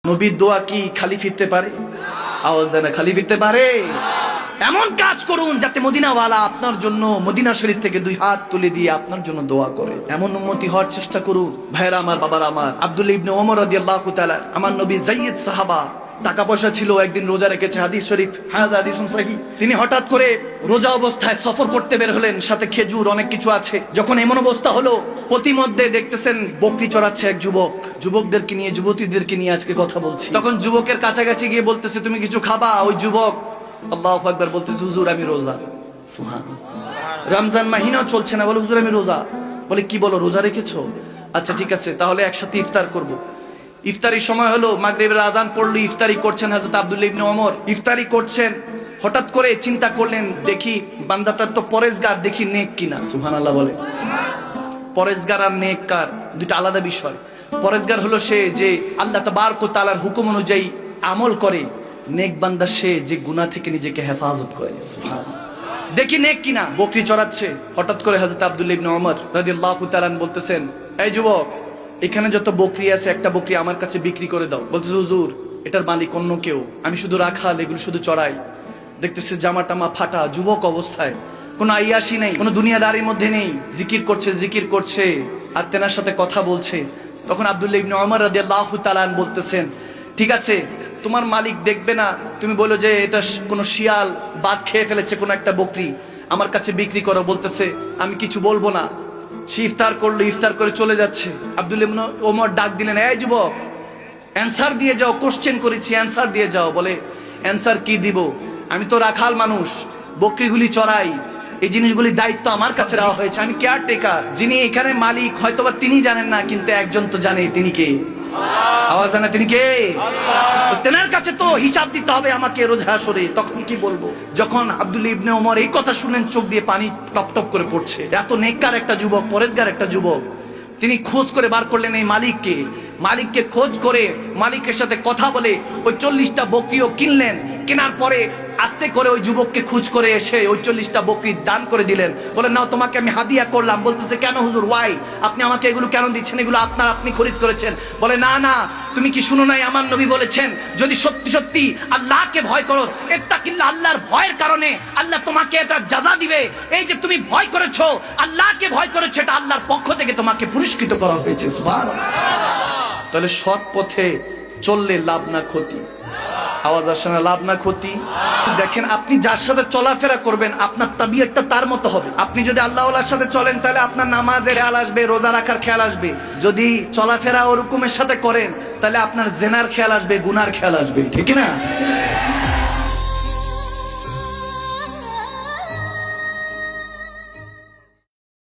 নবীর দোয়া কি খালি ফিরতে পারে? আওয়াজ দেয় না, খালি ফিরতে পারে? এমন কাজ করুন যাতে মদিনাওয়ালা আপনার জন্য মদিনা শরীফ থেকে 2 হাত তুলে দিয়ে আপনার জন্য দোয়া করে। এমন উম্মতি হওয়ার চেষ্টা করুন। ভাইরা আমার, বাবারা আমার, আব্দুল্লাহ ইবনে ওমর রাদিয়াল্লাহু তাআলা, আমার নবী যায়েদ সাহাবা, টাকা পয়সা ছিল, একদিন রোজা রেখেছে, হাদিস শরীফ, হাযা হাদিসুন সহিহ। তিনি হঠাৎ করে রোজা অবস্থায় সফর করতে বের হলেন, সাথে খেজুর অনেক কিছু আছে। যখন এমন অবস্থা হলো, প্রতিমধ্যে দেখতেছেন বকরি চড়াচ্ছে এক যুবক। যুবকদেরকে নিয়ে, যুবতীদেরকে নিয়ে আজকে কথা বলছি। তখন যুবকের কাছাকাছি গিয়ে বলতেছে, তুমি কিছু খাবা? ওই যুবক আল্লাহু আকবার বলতেছে, হুজুর আমি রোজা। সুবহানাল্লাহ। রমজান মাহিনাও চলছে না, বলে হুজুর আমি রোজা। বলে কি বলো, রোজা রেখেছো? আচ্ছা ঠিক আছে, তাহলে একসাথে ইফতার করব। ইফতারির সময় হলো, মাগরিবের আজান পড়লো, ইফতারি করছেন হযরত আব্দুল্লাহ ইবনে ওমর। ইফতারি করছেন, হঠাৎ করে চিন্তা করলেন, দেখি বান্দাটার তো পরেজগার, দেখি নেক কিনা। সুবহানাল্লাহ বলে। পরেজগার আর নেককার দুটো আলাদা বিষয়। পরেজগার হলো সে যে আল্লাহ তাবারক ওয়া তাআলার হুকুম অনুযায়ী আমল করে। নেক বান্দা সে যে গুনাহ থেকে নিজেকে হেফাজত করে। সুবহানাল্লাহ। দেখি নেক কিনা। বকরি চড়াচ্ছে, হঠাৎ করে হযরত আব্দুল্লাহ ইবনে ওমর রাদিয়াল্লাহু তাআলা বলতেছেন, এই যুবক, এখানে যত বকরি আছে একটা বকরি আমার কাছে বিক্রি করে দাও। বলতেছে, হুজুর এটার মালিক অন্য কেউ, আমি শুধু রাখাল, এগুলো শুধু চড়াই। দেখতেছে জামা টামা ফাটা, যুবক অবস্থায়, কোনো আইয়াসি নেই, কোনো দুনিয়াদারির মধ্যে নেই, জিকির করছে আর তেনার সাথে কথা বলছে। তখন আব্দুল্লাহ ইবনে ওমর রাদিয়াল্লাহু তাআলা বলতেছেন, ঠিক আছে, তোমার মালিক দেখবে না, তুমি বলো যে এটা কোনো শিয়াল বাঘ খেয়ে ফেলেছে কোনো একটা বকরি, আমার কাছে বিক্রি করো। বলতেছে, আমি কিছু বলবো না। সে ইফতার করলো, ইফতার করে চলে যাচ্ছে। আব্দুল্লাহ ইবনে ওমর ডাক দিলেন, এই যুবক, অ্যানসার দিয়ে যাও, কোশ্চেন করেছি, অ্যানসার দিয়ে যাও। বলে, অ্যানসার কি দিব? আমি তো রাখাল মানুষ, বকরিগুলি চড়াই, এই জিনিসগুলি দায়িত্ব আমার কাছে দেওয়া হয়েছে, আমি কেয়ারটেকার। যিনি এখানে মালিক হয়তোবা তিনি জানেন না, কিন্তু একজন তো জানে, তিনি কে? আওয়াজ জানে, তিনি কে? তেনার কাছে তো হিসাব দিতে হবে আমাকে রোজা আসরে। তখন কি বলবো? যখন আব্দুল্লাহ ইবনে ওমর এই কথা শুনেন, চোখ দিয়ে পানি টপ টপ করে পড়ছে। এত নেককার একটা যুবক, পরেজগার একটা যুবক, তিনি খোঁজ করে বার করলেন এই মালিককে। মালিককে খোঁজ করে মালিকের সাথে কথা বলে ওই 40টা বকরিও কিনলেন। কেনার পরে আস্তে করে ওই যুবককে খোঁজ করে এসে ওই 40টা বকরি দান করে দিলেন। বলে, নাও, তোমাকে আমি হাদিয়া করলাম। বলতেছে, কেন হুজুর, ওয়াই? আপনি আমাকে এগুলো কেন দিচ্ছেন? এগুলো আপনি খরিদ করেছেন। বলে, না না, তুমি কি শুনো নাই, আমার নবী বলেছেন, যদি সত্যি সত্যি আল্লাহকে ভয় করো, ইত্তাকিল্লাহ, আল্লাহর ভয়ের কারণে আল্লাহ তোমাকে এটা জাযা দিবে। এই যে তুমি ভয় করেছো, আল্লাহকে ভয় করেছো, এটা আল্লাহর পক্ষ থেকে তোমাকে পুরস্কৃত করা হয়েছে। সুবহানাল্লাহ। তাহলে সৎ পথে চললে লাভ না ক্ষতি। আওয়াজ আসে না? লাভ না ক্ষতি। দেখেন, আপনি যার সাথে চলাফেরা করবেন, আপনার তাবিয়তটা তার মতো হবে। আপনি যদি আল্লাহওয়ালার সাথে চলেন, তাহলে আপনার নামাজের খেয়াল আসবে, রোজা রাখার খেয়াল আসবে। যদি চলাফেরা ওরকমের সাথে করেন, তাহলে আপনার জেনার খেয়াল আসবে, গুনার খেয়াল আসবে। ঠিক না?